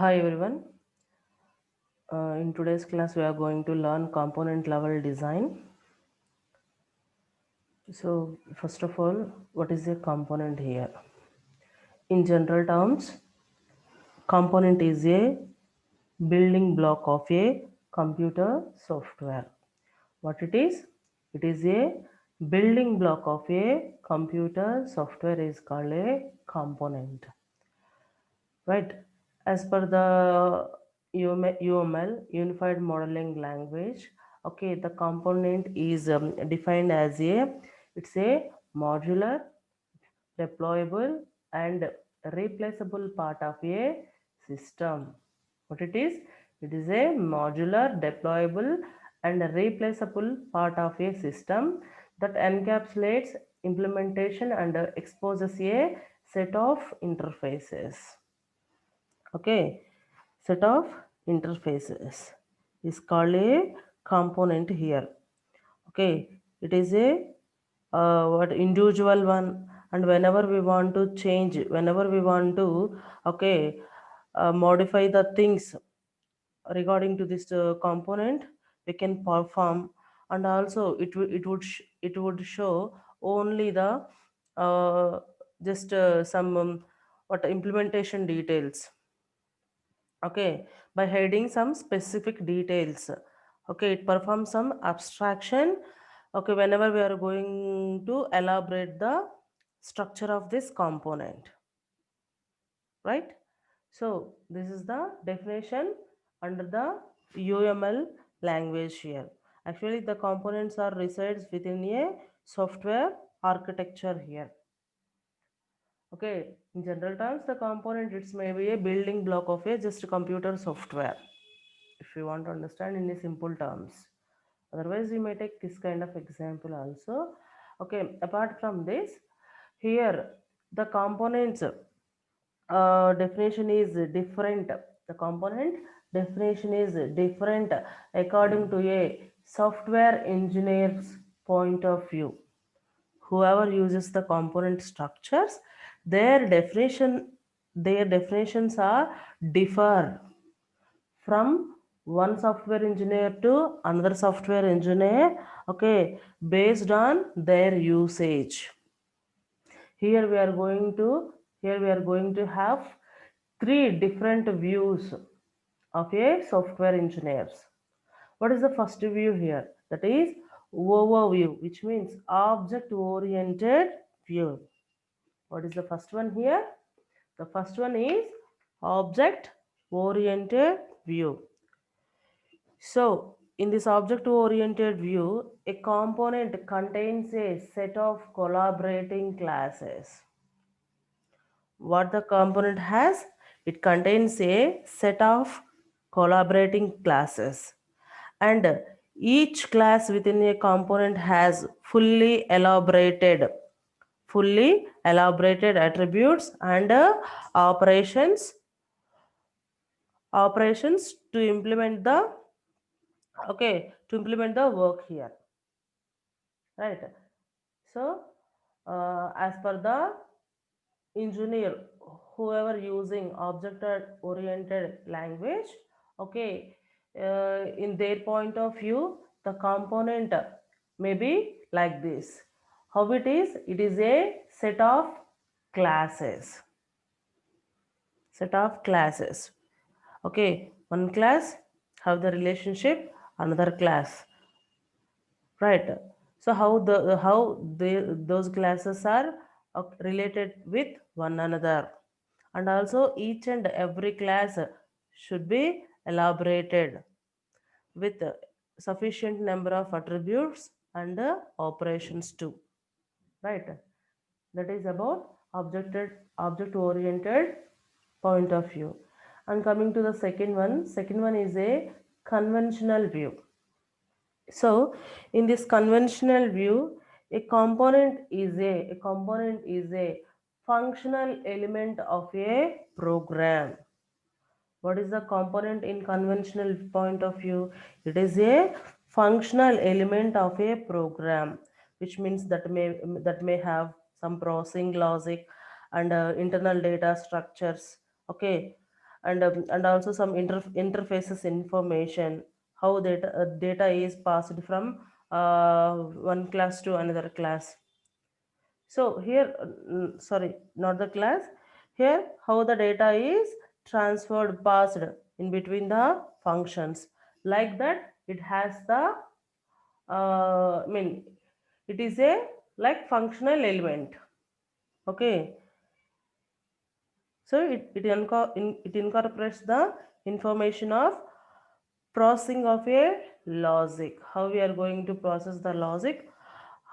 Hi everyone. In today's class, we are going to learn component level design. So, first of all, what is a component here? In general terms, component is a building block of a computer software. What it is? It is a building block of a computer software is called a component. Right, as per the UML unified modeling language. Okay, the component is defined as a, it's a modular, deployable and replaceable part of a system. What it is? It is a modular, deployable and replaceable part of a system that encapsulates implementation and exposes a set of interfaces. Okay, set of interfaces is called a component here. Okay, it is a what individual one, and whenever we want to change, whenever we want to, okay, modify the things regarding to this component, we can perform. And also it would show only the uh, just some what implementation details. Okay, by hiding some specific details. Okay, it performs some abstraction. Okay, whenever we are going to elaborate the structure of this component, right? So this is the definition under the UML language here. Actually the components are resides within a software architecture here. Okay, in general terms, the component, it's maybe a building block of a just computer software, if you want to understand in a simple terms. Otherwise, we may take this kind of example also. Okay, apart from this, here the components definition is different. The component definition is different according to a software engineer's point of view. Whoever uses the component structures, their definitions are differ from one software engineer to another software engineer. Okay, based on their usage. Here we are going to have three different views of a software engineers. What is the first view here? That is overview, which means object oriented view. What is the first one here? The first one is object oriented view. So in this object oriented view, a component contains a set of collaborating classes. What the component has? It contains a set of collaborating classes, and each class within a component has fully elaborated attributes and operations to implement the, okay, to implement the work here, right? So as per the engineer, whoever using object oriented language, okay, in their point of view, the component may be like this. How it is? It is a set of classes. Set of classes. Okay, one class have the relationship another class, right? So those classes are related with one another, and also each and every class should be elaborated with sufficient number of attributes and operations too, right? That is about object oriented point of view. And coming to the second one is a conventional view. So in this conventional view, a component is a functional element of a program. What is the component in conventional point of view? It is a functional element of a program, which means that may have some processing logic and internal data structures. Okay, and also some interfaces information, how data is passed from one class to another class. So here, sorry, not the class. Here, how the data is transferred, passed in between the functions. Like that, it has the, it is a like functional element. Okay, so it incorporates the information of processing of a logic, how we are going to process the logic,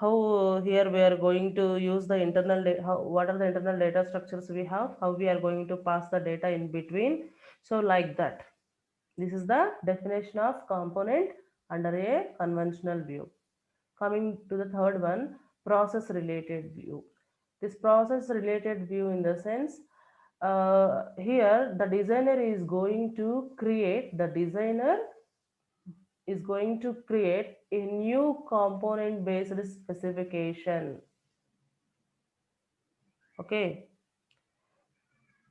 how here we are going to use the what are the internal data structures we have, how we are going to pass the data in between. So like that, this is the definition of component under a conventional view. Coming to the third one, process related view. This process related view, in the sense, here the designer is going to create a new component based specification. Okay,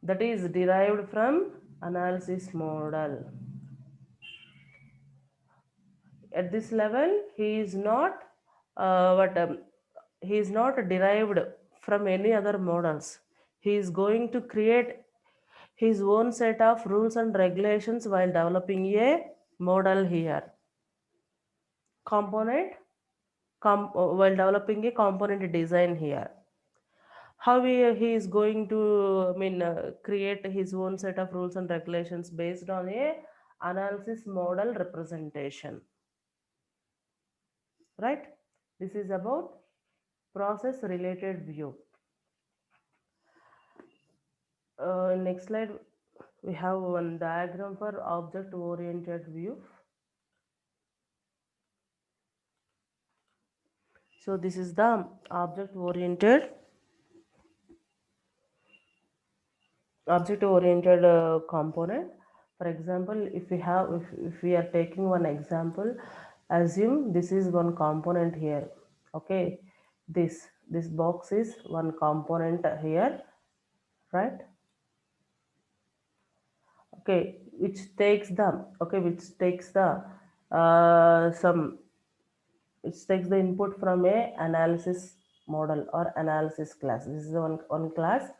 that is derived from analysis model. At this level, he is not what he is not derived from any other models. He is going to create his own set of rules and regulations while developing a model here. Component while developing a component design here. How he is going to create his own set of rules and regulations based on a analysis model representation, right? This is about process related view. Next slide, we have one diagram for object oriented view. So this is the object oriented component. For example, if we are taking one example, assume this is one component here. Okay, this box is one component here, right? Okay, which takes the some it takes the input from a analysis model or analysis class. This is one class,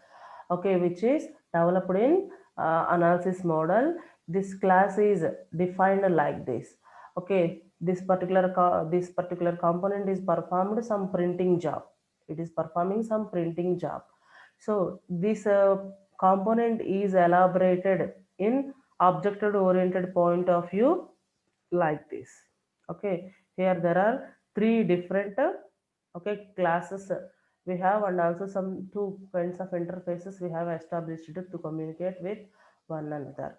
okay, which is developed in analysis model. This class is defined like this. Okay, this particular component is performed some printing job. It is performing some printing job. So this component is elaborated in object oriented point of view like this. Okay, here there are three different okay classes we have, and also some two kinds of interfaces we have established to communicate with one another.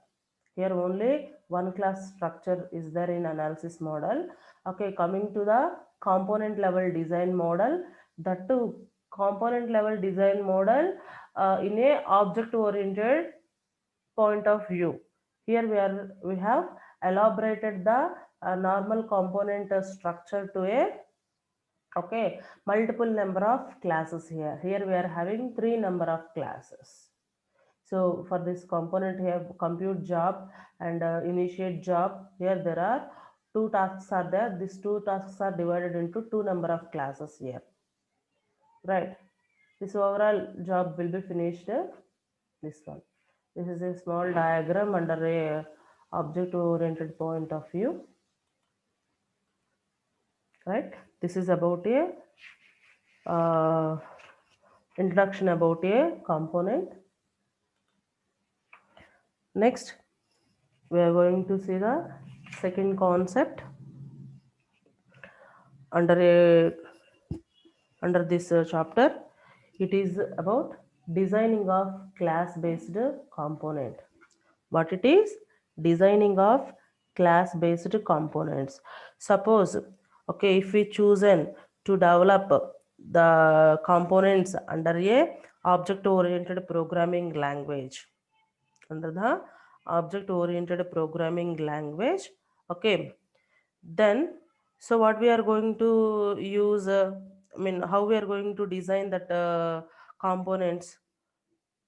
Here only one class structure is there in analysis model. Okay, coming to the component level design model, that too component level design model in a object oriented point of view. Here we have elaborated the normal component structure to a okay multiple number of classes here. Here we are having three number of classes. So for this component here, compute job and initiate job, here there are two tasks are there. These two tasks are divided into two number of classes here, right? This overall job will be finished this one. This is a small diagram under a object oriented point of view, right? This is about a introduction about a component. Next, we are going to see the second concept under a under this chapter. It is about designing of class based component. What it is? Designing of class based components. Suppose, okay, if we chosen to develop the components under a object oriented programming language, under the object oriented programming language, okay, then so what we are going to use how we are going to design that components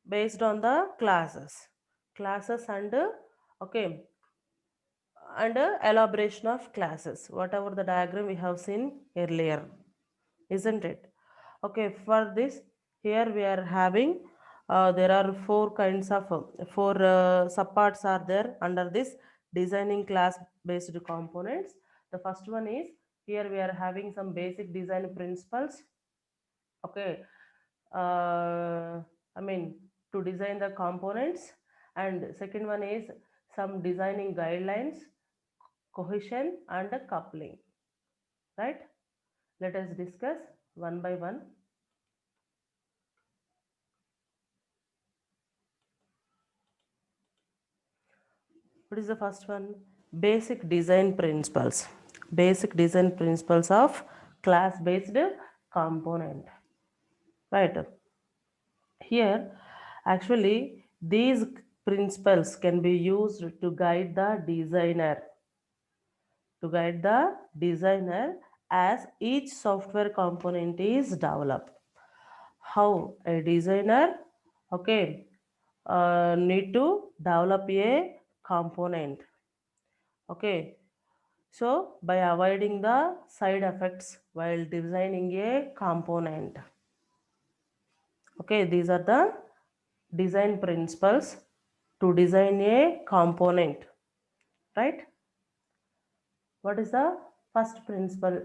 based on the classes. classes and okay, and elaboration of classes, whatever the diagram we have seen earlier, isn't it? Okay, for this, here we are having there are four kinds of four subparts are there under this designing class based components. The first one is, here we are having some basic design principles. Okay, I mean, to design the components. And second one is some designing guidelines, cohesion and coupling, right? Let us discuss one by one. What is the first one? Basic design principles. Basic design principles of class based component, right? Here, actually, these principles can be used to guide the designer, as each software component is developed. How a designer, okay, need to develop a component. Okay, so by avoiding the side effects while designing a component. Okay, these are the design principles to design a component, right? What is the first principle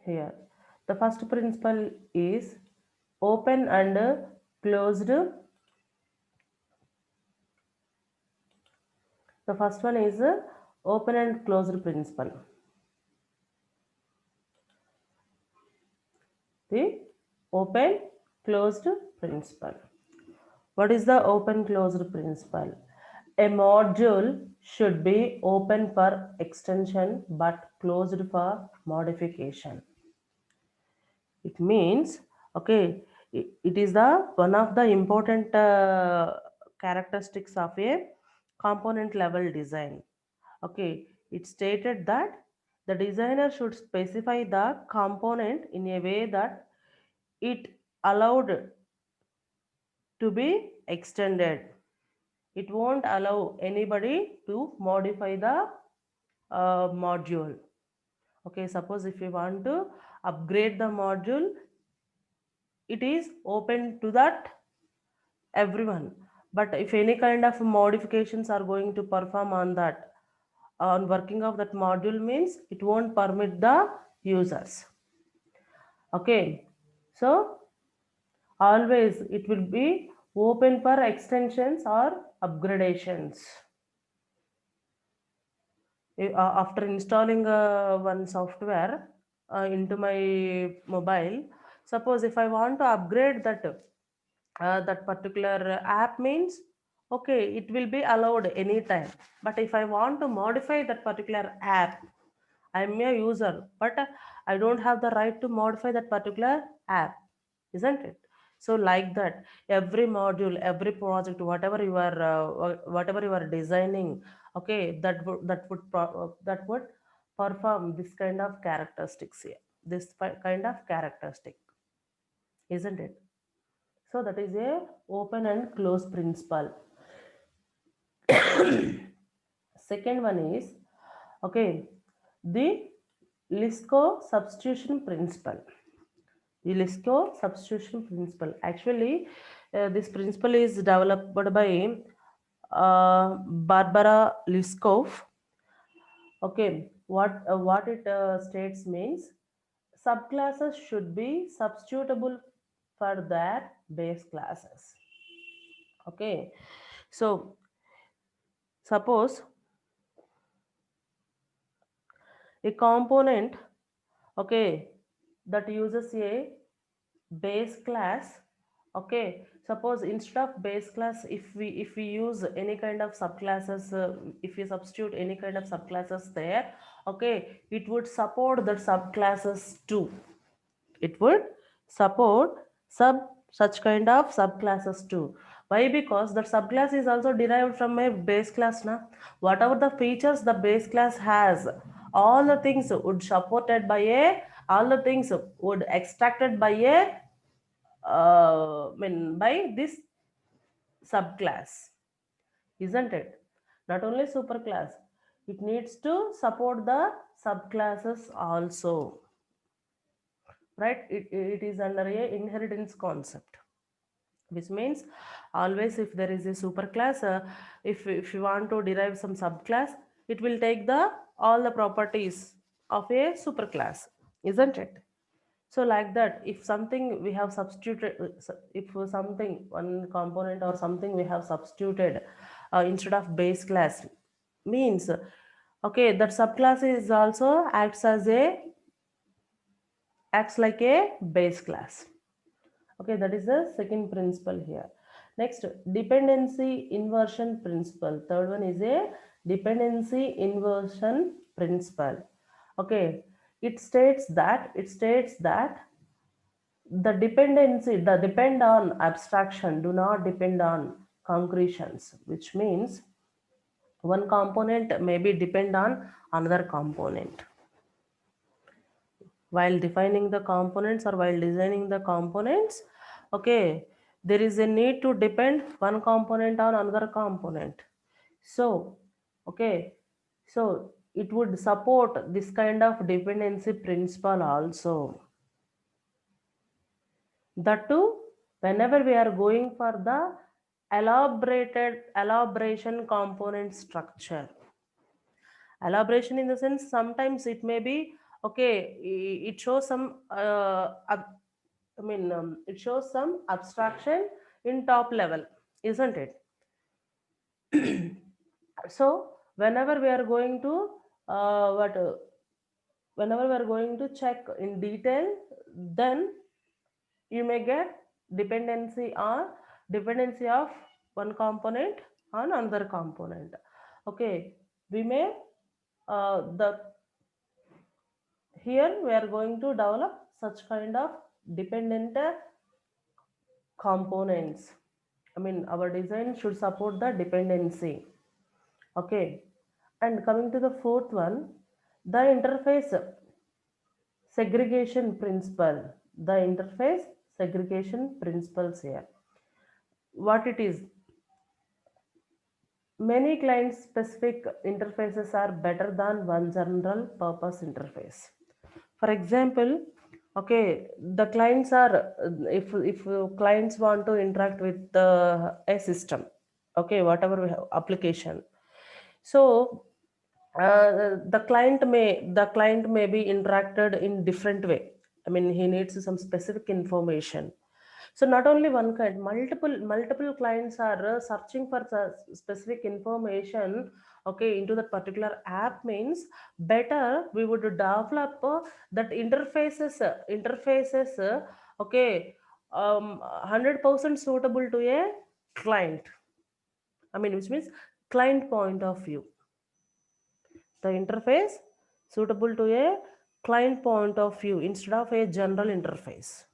here? The first principle is open and closed. The first one is open and closed principle. The open closed principle. What is the open closed principle? A module should be open for extension but closed for modification. It means, okay, it is the one of the important characteristics of a component level design. Okay, it stated that the designer should specify the component in a way that it allowed to be extended. It won't allow anybody to modify the module. Okay, suppose if you want to upgrade the module, it is open to that everyone. But if any kind of modifications are going to perform on that, on working of that module, means it won't permit the users. Okay, so always it will be open for extensions or upgradations. After installing one software into my mobile, suppose if I want to upgrade that particular app, means okay, it will be allowed anytime. But if I want to modify that particular app, I'm a user, but I don't have the right to modify that particular app, isn't it? So like that, every module, every project, whatever you are designing, okay, that would perform this kind of characteristics here, kind of characteristic, isn't it? So that is a open and close principle. Second one is, okay, the Lisco substitution principle. The Lisco substitution principle. Actually, this principle is developed by Barbara Liskov. Okay, what it states means, subclasses should be substitutable for their base classes. Okay, so suppose a component, okay, that uses a base class. Okay, suppose instead of base class, if we use any kind of subclasses, if we substitute any kind of subclasses there, okay, it would support that subclasses too. It would support such kind of subclasses too. Why? Because the subclass is also derived from a base class now. Whatever the features the base class has, all the things would supported by a, all the things would extracted by a by this subclass. isn't it? Not only superclass, it needs to support the subclasses also, right? It is under a inheritance concept, which means always if there is a superclass, if you want to derive some subclass, it will take the all the properties of a superclass, isn't it? So like that, if something we have substituted, if something one component or something we have substituted instead of base class, means okay, that subclass is also acts like a base class. Okay, that is the second principle here. Next, dependency inversion principle. Third one is a dependency inversion principle. Okay, it states that the depend on abstraction do not depend on concretions, which means one component may be depend on another component. While defining the components or while designing the components, okay, there is a need to depend one component on another component. So okay, so it would support this kind of dependency principle also. That too, whenever we are going for the elaboration component structure. Elaboration in the sense, sometimes it may be okay, it shows some it shows some abstraction in top level, isn't it? So whenever we are going to what whenever we are going to check in detail, then you may get dependency of one component on another component. Okay, we may the here we are going to develop such kind of dependent components. I mean, our design should support the dependency. Okay, and coming to the fourth one, the interface segregation principle. The interface segregation principles here. What it is? Many client specific interfaces are better than one general purpose interface. For example, okay, the clients are if clients want to interact with a system, okay, whatever we have, application. So the client may be interacted in different way. I mean, he needs some specific information. So not only one client, multiple clients are searching for specific information, okay, into that particular app. Means better we would develop that interfaces okay, 100% suitable to a client. I mean, which means client point of view, the interface suitable to a client point of view instead of a general interface.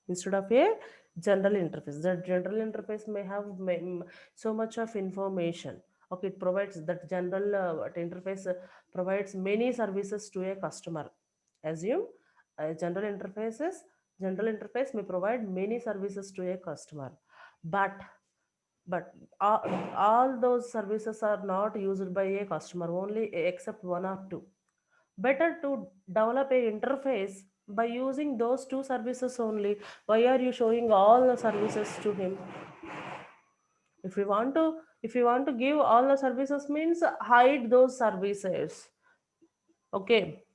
The general interface may have so much of information. Okay, it provides that general interface provides many services to a customer. Assume general interface may provide many services to a customer, but all those services are not used by a customer, only except one or two. Better to develop a interface by using those two services only. Why are you showing all the services to him? If you want to give all the services, means hide those services. Okay,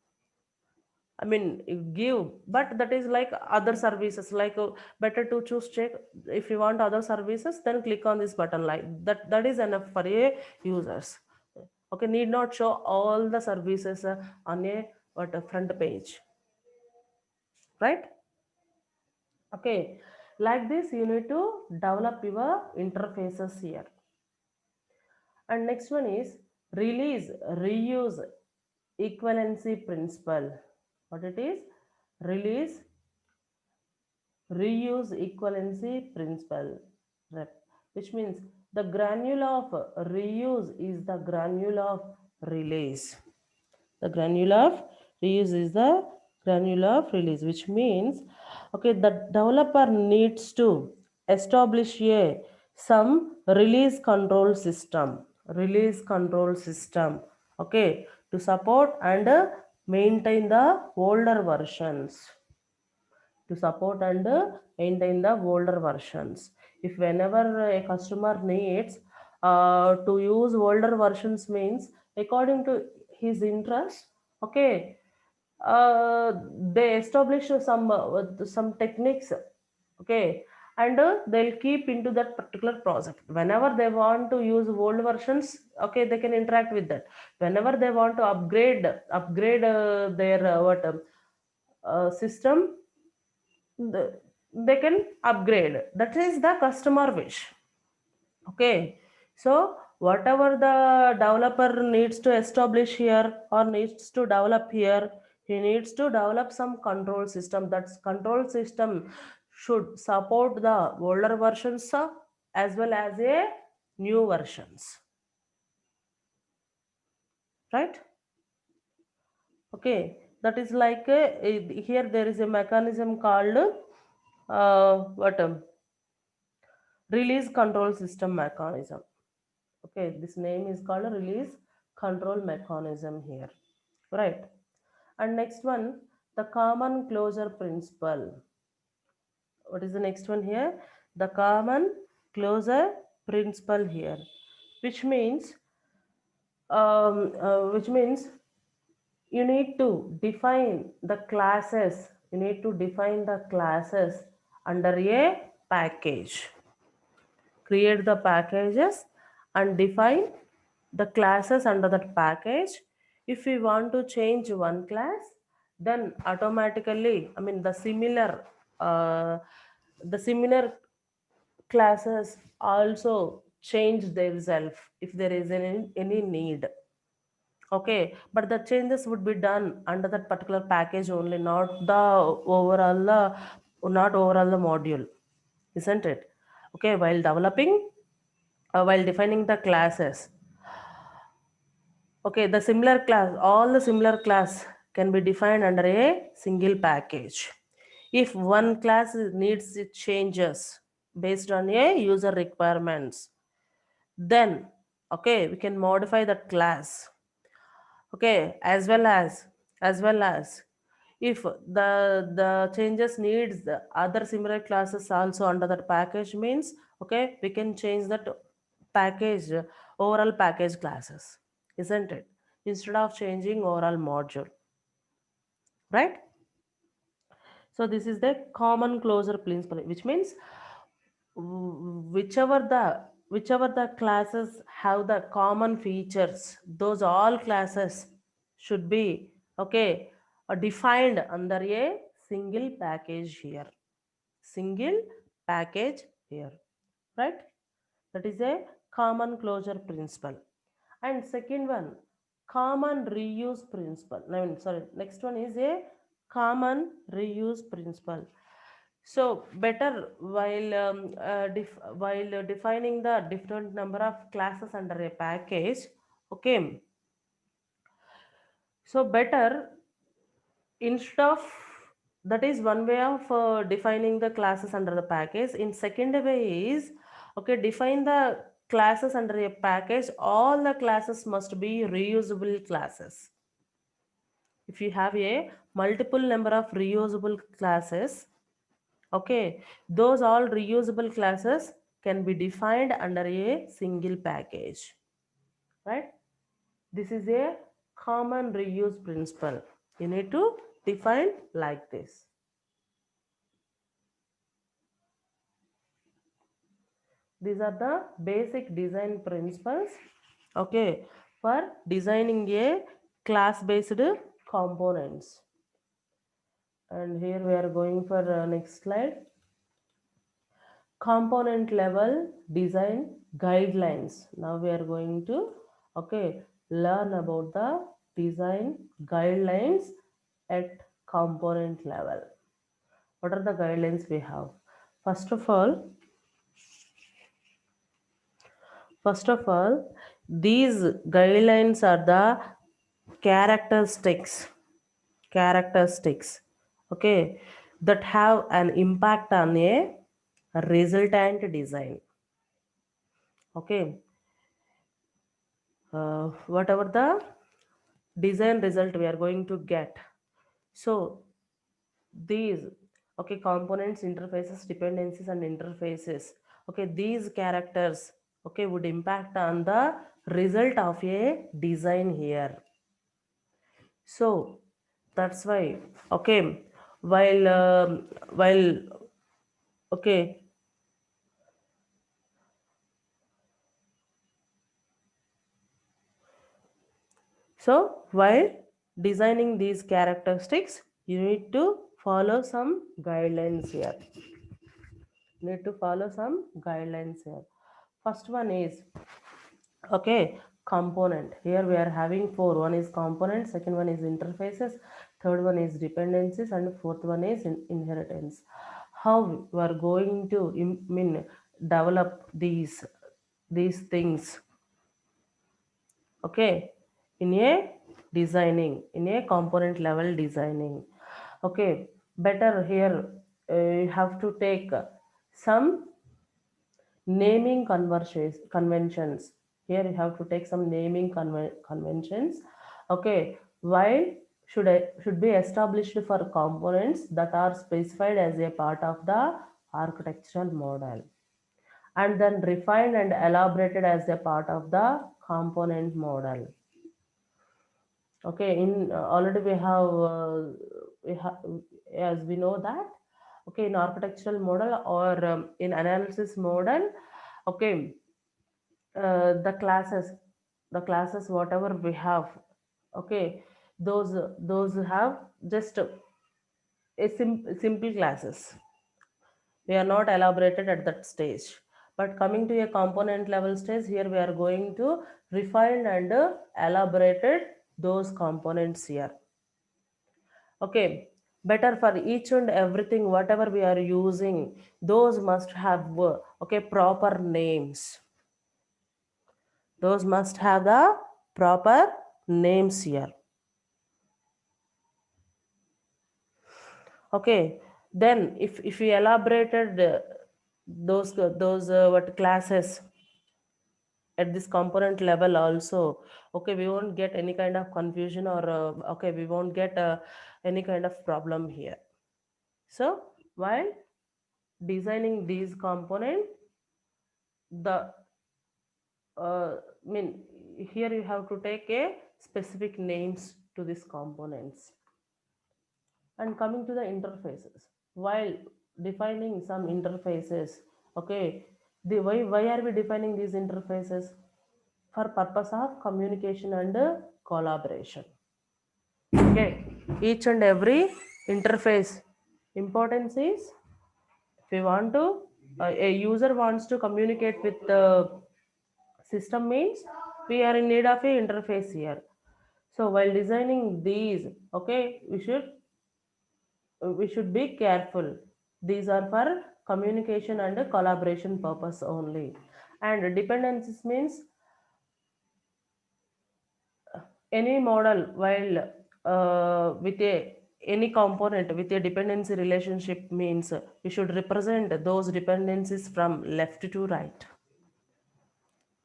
I mean, you give, but that is like other services, like better to choose check. If you want other services, then click on this button, like that is enough for a users. Okay, need not show all the services on a front page, right? Okay, like this you need to develop your interfaces here. And next one is release reuse equivalency principle. What it is? Release reuse equivalency principle, which means the granule of reuse is the granule of release. The granule of reuse is the granule of release, which means okay, the developer needs to establish a some release control system, okay, to support and maintain the older versions, to support and maintain the older versions. If whenever a customer needs to use older versions, means according to his interest, okay, they establish some techniques, okay, and they'll keep into that particular project. Whenever they want to use old versions, okay, they can interact with that. Whenever they want to upgrade their system, they can upgrade. That is the customer wish, okay. So whatever the developer needs to establish here or needs to develop here, he needs to develop some control system. That control system should support the older versions as well as a new versions, right? Okay, that is like here there is a mechanism called what release control system mechanism. Okay, this name is called a release control mechanism here, right? And next one, the common closure principle. What is the next one here? The common closure principle here, which means which means you need to define the classes, you need to define the classes under a package, create the packages and define the classes under that package. If we want to change one class, then automatically, I mean the similar classes also change themselves if there is any need, okay. But the changes would be done under that particular package only, not overall the module, isn't it? Okay, while developing while defining the classes, okay, the similar class, all the similar class can be defined under a single package. If one class needs changes based on a user requirements, then okay, we can modify that class, okay, as well as if the changes needs the other similar classes also under that package, means okay, we can change that package, overall package classes, isn't it, instead of changing overall module, right? So this is the common closure principle, which means whichever the classes have the common features, those all classes should be okay defined under a single package here, single package here, right? That is a common closure principle. And second one, common reuse principle. I mean, sorry, next one is a common reuse principle. So better while defining the different number of classes under a package, okay, so better instead of, that is one way of defining the classes under the package. In second way is, okay, define the classes under a package, all the classes must be reusable classes. If you have a multiple number of reusable classes, okay, those all reusable classes can be defined under a single package, right? This is a common reuse principle. You need to define like this. These are the basic design principles, okay, for designing a class-based components. And here we are going for next slide. Component level design guidelines. Now we are going to, okay, learn about the design guidelines at component level. What are the guidelines we have? First of all, First of all, these guidelines are the characteristics, characteristics, okay, that have an impact on a resultant design. Okay, whatever the design result we are going to get. So these, okay, components, interfaces, dependencies, and interfaces, okay, these characters, okay, would impact on the result of a design here. So that's why, okay, while okay, so while designing these characteristics, you need to follow some guidelines here. Need to follow some guidelines here. First one is, okay, component. Here we are having four. One is component, second one is interfaces, third one is dependencies, and fourth one is inheritance. How we are going to develop these things, okay, in a designing, in a component level designing. Okay, better here, you have to take some naming conventions. Here you have to take some naming conventions. Okay, why should be established for components that are specified as a part of the architectural model, and then refined and elaborated as a part of the component model. Okay, in already we have, as we know that, okay, in architectural model or in analysis model, okay, the classes whatever we have, okay, those have just simple classes. We are not elaborated at that stage, but coming to a component level stage, here we are going to refine and elaborated those components here. Okay, better for each and everything whatever we are using, those must have okay, proper names. Those must have the proper names here. Okay, then if we elaborated those what classes at this component level also, okay, we won't get any kind of confusion, or okay, we won't get any kind of problem here. So while designing these component, the mean here you have to take a specific names to these components. And coming to the interfaces, while defining some interfaces, okay, why are we defining these interfaces? For purpose of communication and collaboration. Okay, each and every interface importance is, if we want to a user wants to communicate with the system, means we are in need of a interface here. So while designing these, okay, we should be careful. These are for communication and collaboration purpose only. And dependencies means any model while with a any component with a dependency relationship, means we should represent those dependencies from left to right.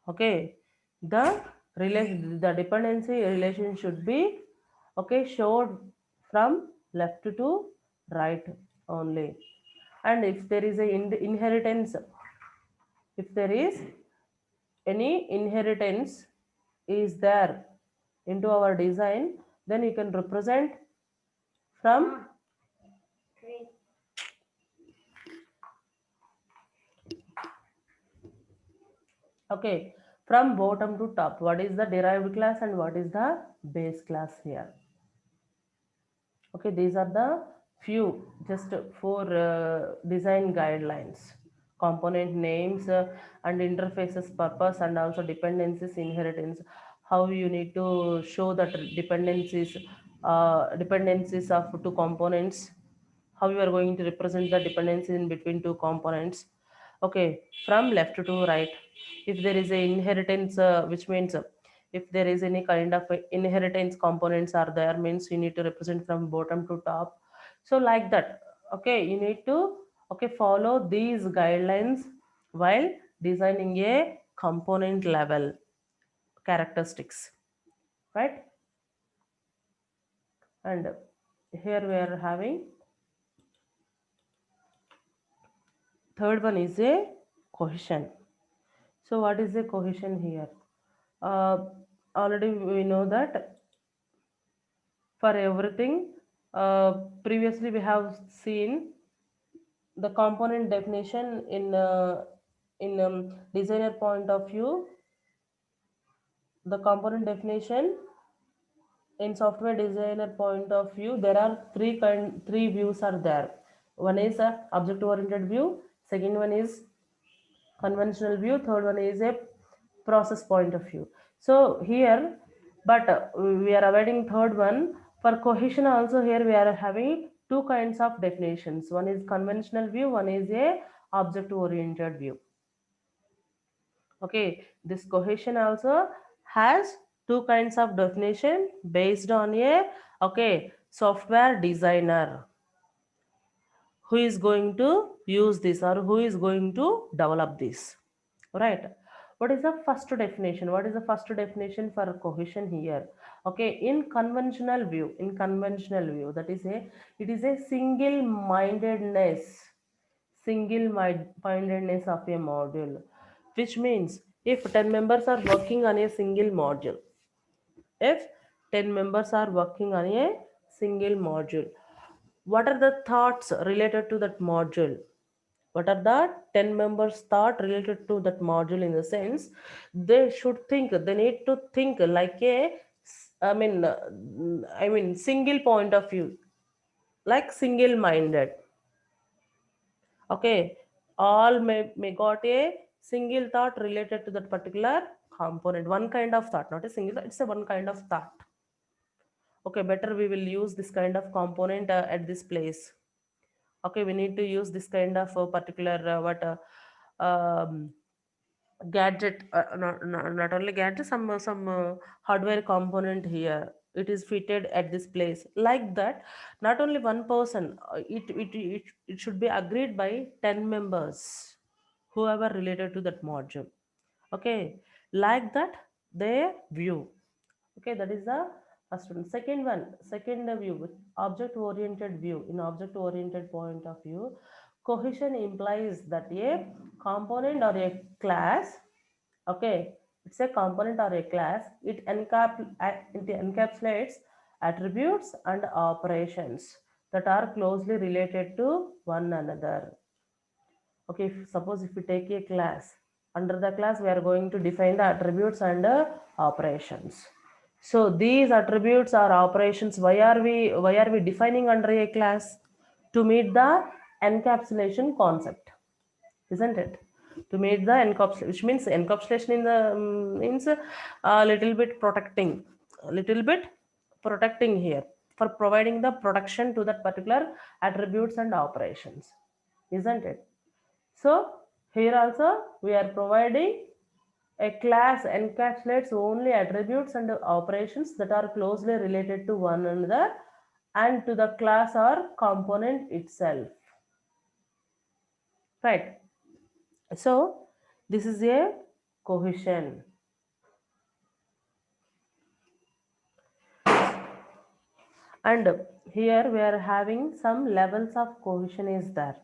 Okay, the dependency relation should be, okay, showed from left to right only. And if there is a inheritance, if there is any inheritance is there into our design, then you can represent from, okay, from bottom to top, what is the derived class and what is the base class here. Okay, these are the few, just four design guidelines: component names, and interfaces purpose, and also dependencies, inheritance, how you need to show that dependencies of two components, how you are going to represent the dependencies in between two components. Okay, from left to right. If there is a inheritance, which means if there is any kind of inheritance components are there, means you need to represent from bottom to top. So like that, okay, you need to, okay, follow these guidelines while designing a component level characteristics, right? And here we are having third one is a cohesion. So what is the cohesion here? uh, Already we know that for everything, previously we have seen the component definition in designer point of view. The component definition in software designer point of view, there are three views are there. One is a object oriented view, second one is conventional view, third one is a process point of view. So here, but we are avoiding third one. For cohesion also, here we are having two kinds of definitions. One is conventional view, one is a object oriented view. Okay, this cohesion also has two kinds of definition based on a, okay, software designer who is going to use this or who is going to develop this, right? What is the first definition? What is the first definition for cohesion here? Okay, in conventional view, that is a, it is a single mindedness of a module, which means if 10 members are working on a single module, if 10 members are working on a single module, what are the thoughts related to that module? What are the 10 members thought related to that module? In the sense, they should think, they need to think like a I mean single point of view, like single minded. Okay, all may got a single thought related to that particular component, one kind of thought, not a single, it's a one kind of thought. Okay, better we will use this kind of component at this place. Okay, we need to use this kind of particular what gadget, not only gadget, some hardware component here, it is fitted at this place, like that. Not only one person, it should be agreed by 10 members, whoever related to that module. Okay, like that they view. Okay, that is the first one. Second view, object oriented view. In object oriented point of view, cohesion implies that a component or a class, okay, it's a component or a class, it encapsulates attributes and operations that are closely related to one another. Okay, suppose if we take a class, under the class we are going to define the attributes and operations. So these attributes or operations, why are we defining under a class? To meet the encapsulation concept, isn't it? To meet the encapsulation, which means encapsulation in the means a little bit protecting, a little bit protecting here, for providing the protection to that particular attributes and operations, isn't it? So here also we are providing a class encapsulates only attributes and operations that are closely related to one another and to the class or component itself. Right. So this is a cohesion. And here we are having some levels of cohesion is there.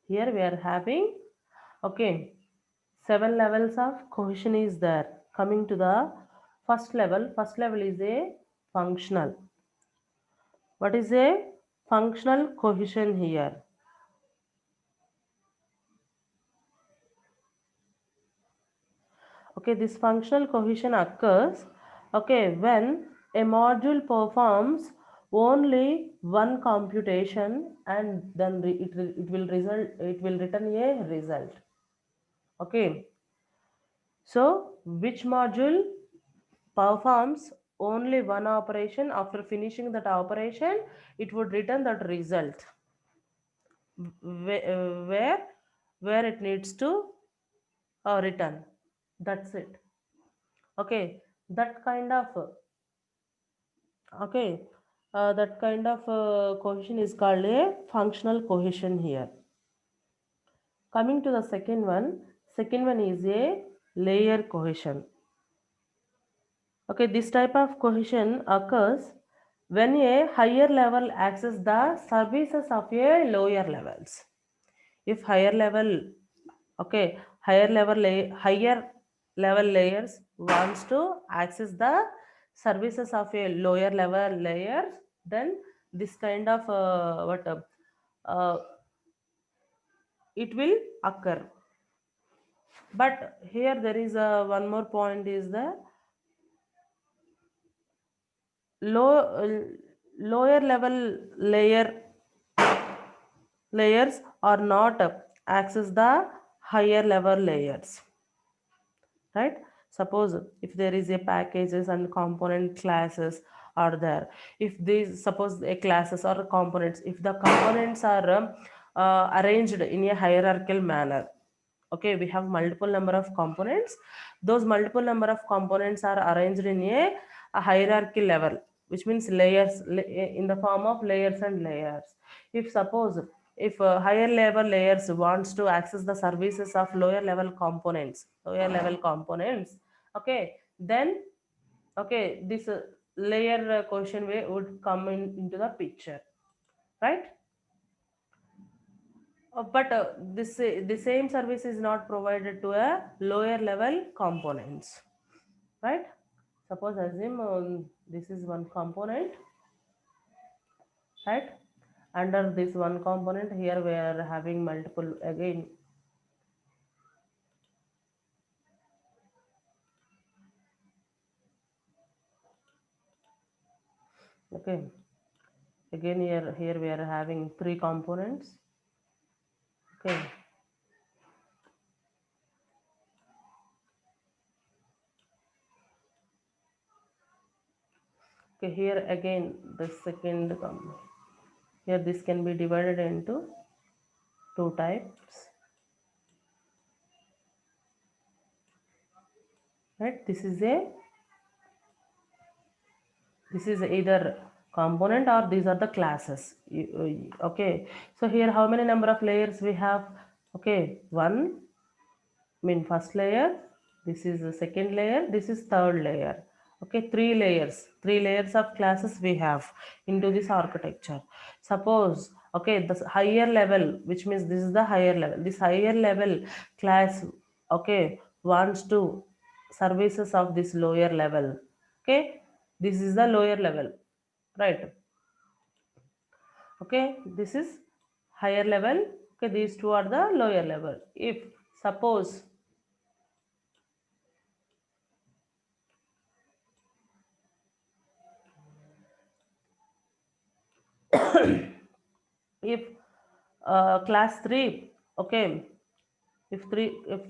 Here we are having, okay, 7 levels of cohesion is there. Coming to the first level is a functional. What is a functional cohesion here? Okay, this functional cohesion occurs, okay, when a module performs only one computation and then it will return a result. Okay, so which module performs only one operation, after finishing that operation it would return that result where where it needs to return. That's it. Okay, that kind of okay that kind of cohesion is called a functional cohesion here. Coming to the second one is a layer cohesion. Okay, this type of cohesion occurs when a higher level accesses the services of a lower levels. If higher level, okay, higher level layers wants to access the services of a lower level layers, then this kind of what uh, it will occur. But here there is a one more point is the low lower level layers are not access the higher level layers, right? Suppose if there is a packages and component classes are there, if these suppose a classes or components, if the components are arranged in a hierarchical manner, okay, we have multiple number of components, those multiple number of components are arranged in a hierarchy level, which means in the form of layers and layers. If suppose if higher level layers wants to access the services of lower level components, okay, then okay, this layer question way would come into the picture, right? But the same service is not provided to a lower level components, right? Suppose assume this is one component, right? Under this one component here we are having multiple again. Okay, again here we are having three components. Okay, okay, here again the second here this can be divided into two types, right? This is either component or these are the classes. Okay, so here how many number of layers we have? Okay, one mean first layer, this is the second layer, this is third layer. Okay, three layers of classes we have into this architecture. Suppose okay, the higher level, which means this is the higher level, this higher level class, okay, wants to services of this lower level. Okay, this is the lower level, right? Okay, this is higher level. Okay, these two are the lower level. If suppose if class 3, okay, if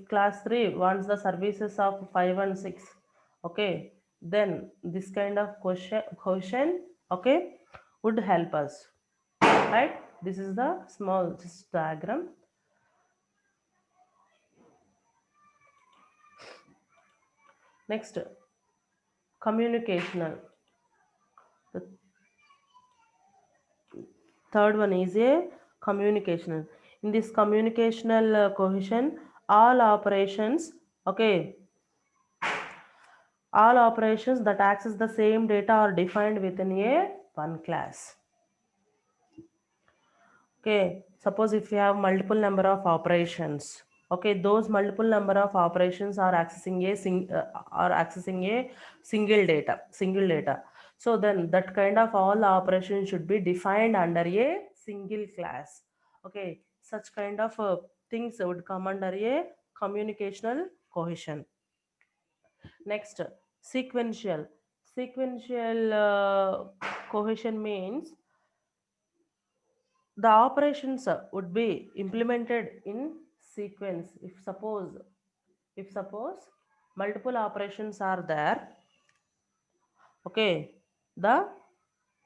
class 3 wants the services of 5 and 6, okay, then this kind of question, okay, would help us, right? This is the small just diagram. Next, communicational. The third one is a communicational. In this communicational cohesion, all operations, okay, all operations that access the same data are defined within a one class. Okay, suppose if you have multiple number of operations, okay, those multiple number of operations are accessing a single data. So then that kind of all operations should be defined under a single class. Okay, such kind of things would come under a communicational cohesion. Next, sequential. Sequential cohesion means the operations would be implemented in sequence. If suppose multiple operations are there, okay, the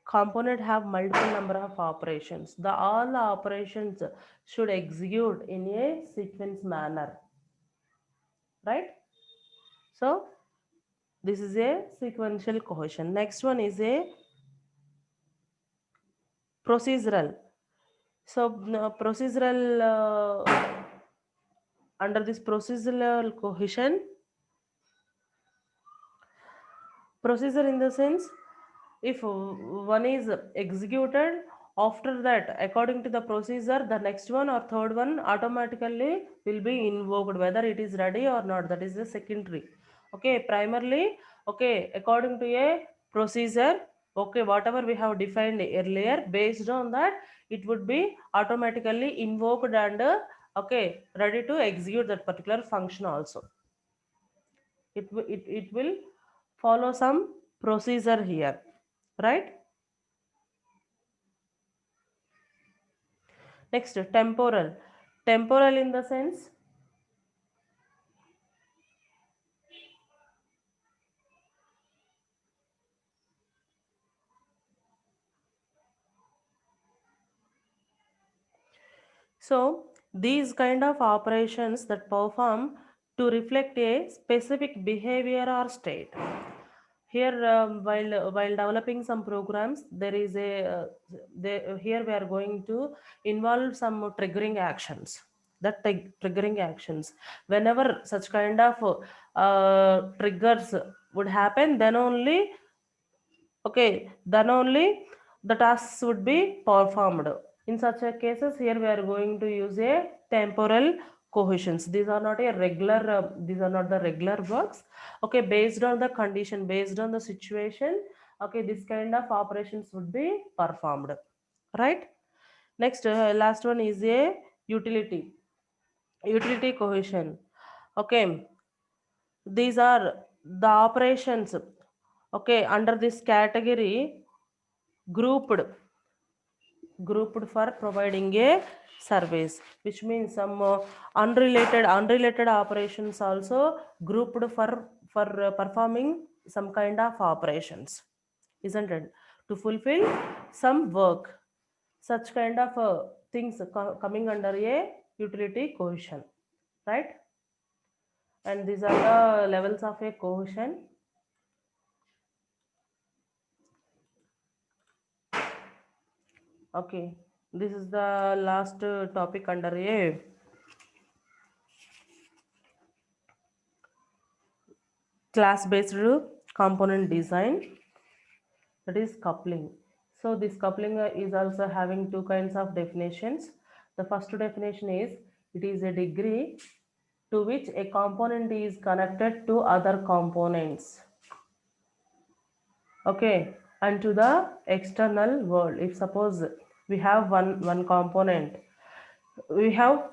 component have multiple number of operations. The all the operations should execute in a sequence manner, right? So this is a sequential cohesion. Next one is a procedural. So procedural under this procedural cohesion, Procedure in the sense, if one is executed, after that according to the procedure the next one or third one automatically will be invoked whether it is ready or not. That is the secondary. Okay, primarily, okay, according to a procedure, okay, whatever we have defined earlier, based on that it would be automatically invoked and okay, ready to execute that particular function also. It will follow some procedure here, right? Next, temporal in the sense, so these kind of operations that perform to reflect a specific behavior or state. Here while developing some programs, there is a here we are going to involve some triggering actions. That triggering actions, whenever such kind of triggers would happen, then only, okay, then only the tasks would be performed. In such a cases, here we are going to use a temporal cohesions. These are not a regular, these are not the regular works. Okay, based on the condition, based on the situation, okay, this kind of operations would be performed, right? Next, last one is a utility, utility cohesion. Okay, these are the operations, okay, under this category, grouped grouped for providing a service, which means some unrelated operations also grouped for performing some kind of operations, isn't it, to fulfill some work. Such kind of things coming under a utility cohesion, right? And these are the levels of a cohesion. Okay, this is the last topic under a class based component design, that is coupling. So this coupling is also having two kinds of definitions. The first definition is, it is a degree to which a component is connected to other components, okay, and to the external world. If suppose we have one component, we have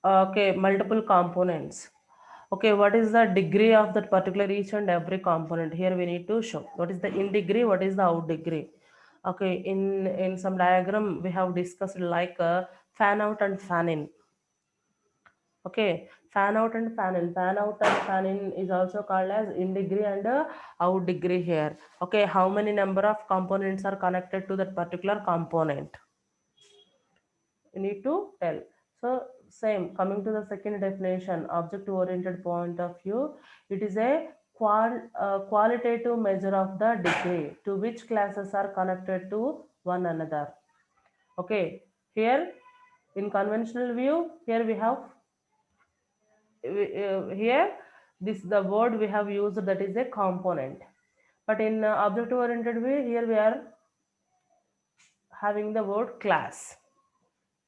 okay, multiple components. Okay, what is the degree of that particular each and every component? Here we need to show what is the in degree, what is the out degree. Okay, in some diagram we have discussed like fan out and fan in. Okay, fan out and fan in. Fan out and fan in is also called as in degree and out degree here. Okay, how many number of components are connected to that particular component, you need to tell. So same, coming to the second definition, object oriented point of view, it is a qualitative measure of the degree to which classes are connected to one another. Okay, here in conventional view, here we have here this the word we have used, that is a component. But in object oriented way, here we are having the word class.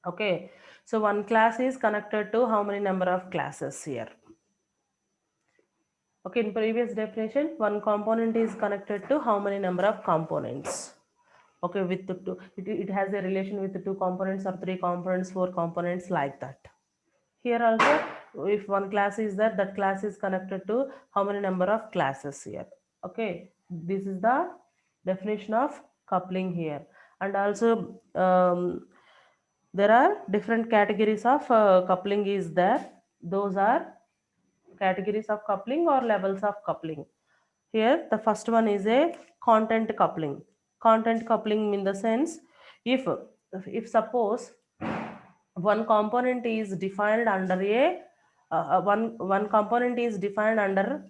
Okay, so one class is connected to how many number of classes here. Okay, in previous definition, one component is connected to how many number of components. Okay, with the two, it has a relation with the two components or three components, four components, like that. Here also, if one class is there, that class is connected to how many number of classes here. Okay, this is the definition of coupling here. And also there are different categories of coupling is there. Those are categories of coupling or levels of coupling. Here the first one is a content coupling. Content coupling in the sense, if suppose one component is defined under a one component is defined under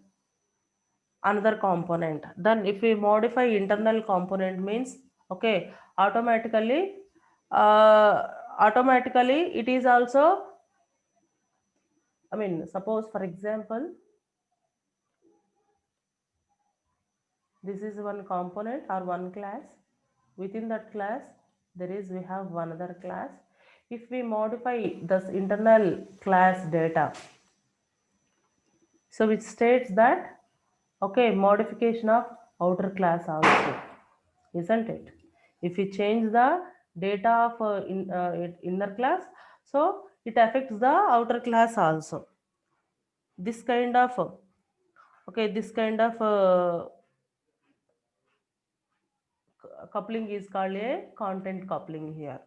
another component, then if we modify internal component means, okay, automatically uh, automatically it is also, I mean, suppose for example, This is one component or one class. Within that class, we have one other class. If we modify this internal class data, so it states that, okay, modification of outer class also, isn't it? If we change the data of inner class, so it affects the outer class also. This kind of coupling is called a content coupling here,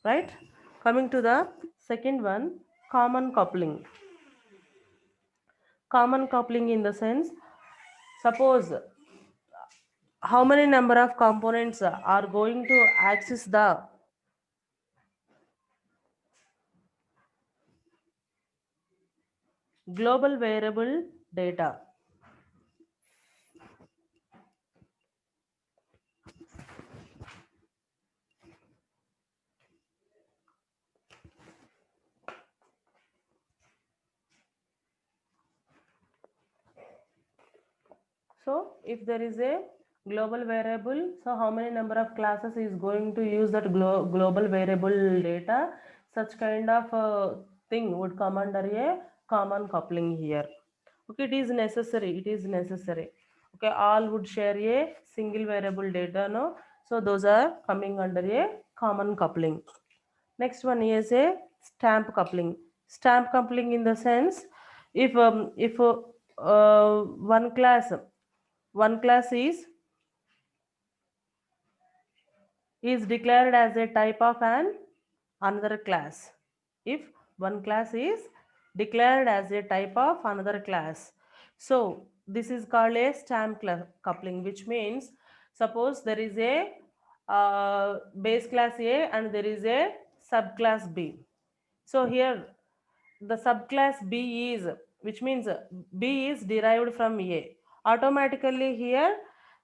right? Coming to the second one, common coupling. Common coupling in the sense, suppose how many number of components are going to access the global variable data. So if there is a global variable, so how many number of classes is going to use that global variable data? Such kind of thing would come under a common coupling here. Okay, it is necessary. It is necessary. Okay, all would share a single variable data, no? So those are coming under a common coupling. Next one is a stamp coupling. Stamp coupling in the sense, if one class is declared as a type of an another class. If one class is declared as a type of another class, so this is called a coupling, which means suppose there is a base class A and there is a subclass B. So here the subclass B is, which means B is derived from A. Automatically here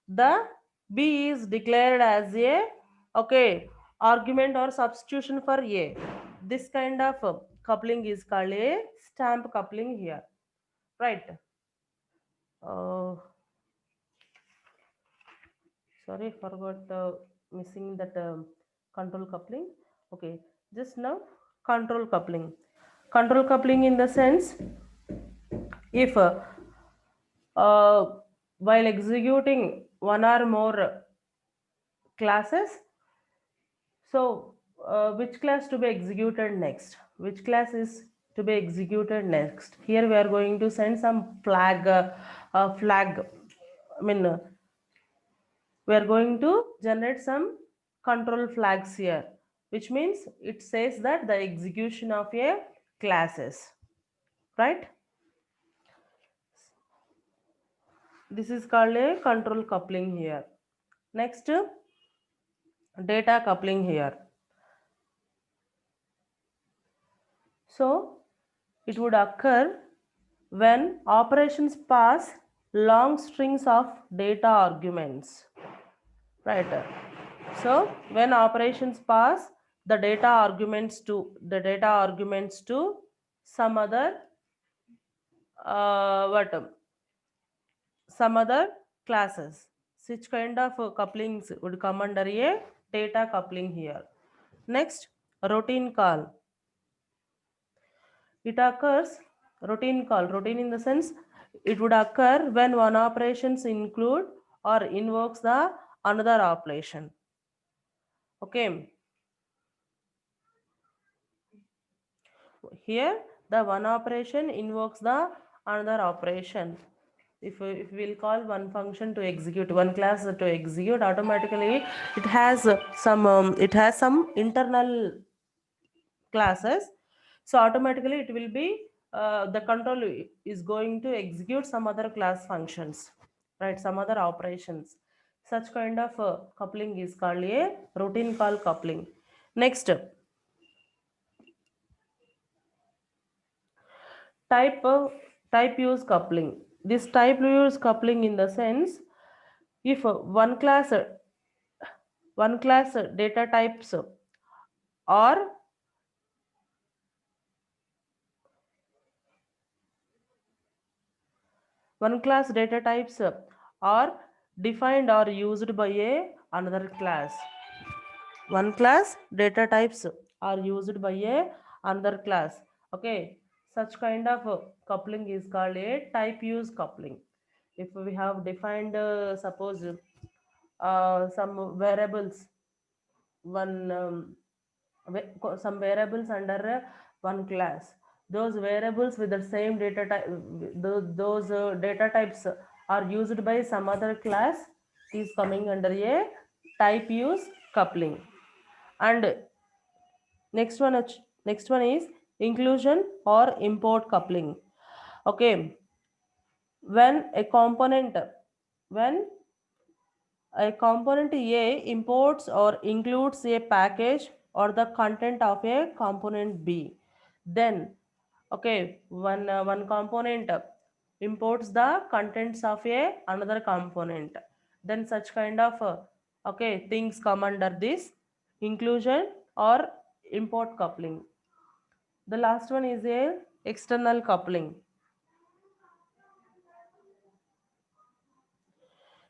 the B is declared as a, okay, argument or substitution for A. This kind of coupling is called a stamp coupling here, right? Uh, Sorry, forgot missing that control coupling. Okay, just now control coupling. Control coupling in the sense, if uh, while executing one or more classes, so which class to be executed next, which class is to be executed next, here we are going to send some flag, I mean we are going to generate some control flags here, which means it says that the execution of a classes, right? This is called a control coupling here. Next, data coupling here. So it would occur when operations pass long strings of data arguments, right? So when operations pass the data arguments to some other what some other classes, such kind of couplings would come under a data coupling here. Next, routine call. It occurs, routine in the sense, it would occur when one operations include or invokes the another operation. Okay, here the one operation invokes the another operation. If we'll call one function to execute, one class to execute, automatically it has some internal classes, so automatically it will be the control is going to execute some other class functions, right, some other operations. Such kind of coupling is called a routine call coupling. Next, type of type use coupling. This type use coupling in the sense, if one class data types or one class data types or defined or used by a another class. One class data types are used by a another class. Okay, such kind of coupling is called a type use coupling. If we have defined suppose some variables, one some variables under one class, those variables with the same data type, those data types are used by some other class, is coming under a type use coupling. And next one is inclusion or import coupling. Okay, when a component, when a component A imports or includes a package or the content of a component B. Then, okay, one component imports the contents of a another component. Then such kind of okay things come under this inclusion or import coupling. The last one is a external coupling.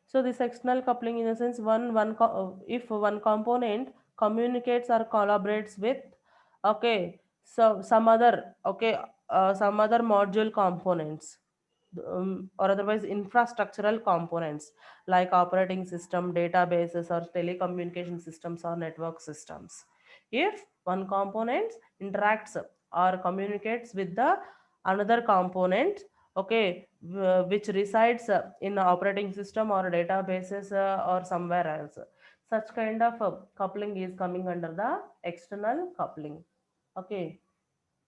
So this external coupling in the sense if one component communicates or collaborates with, okay, so some other module components, or otherwise infrastructural components like operating system, databases, or telecommunication systems or network systems. If one component interacts or communicates with the another component, okay, which resides in operating system or databases or somewhere else, such kind of coupling is coming under the external coupling. Okay,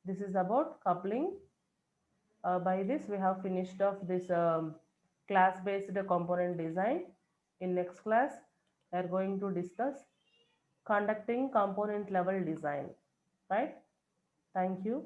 this is about coupling. By this we have finished off this class based component design. In next class we are going to discuss conducting component level design, right? Thank you.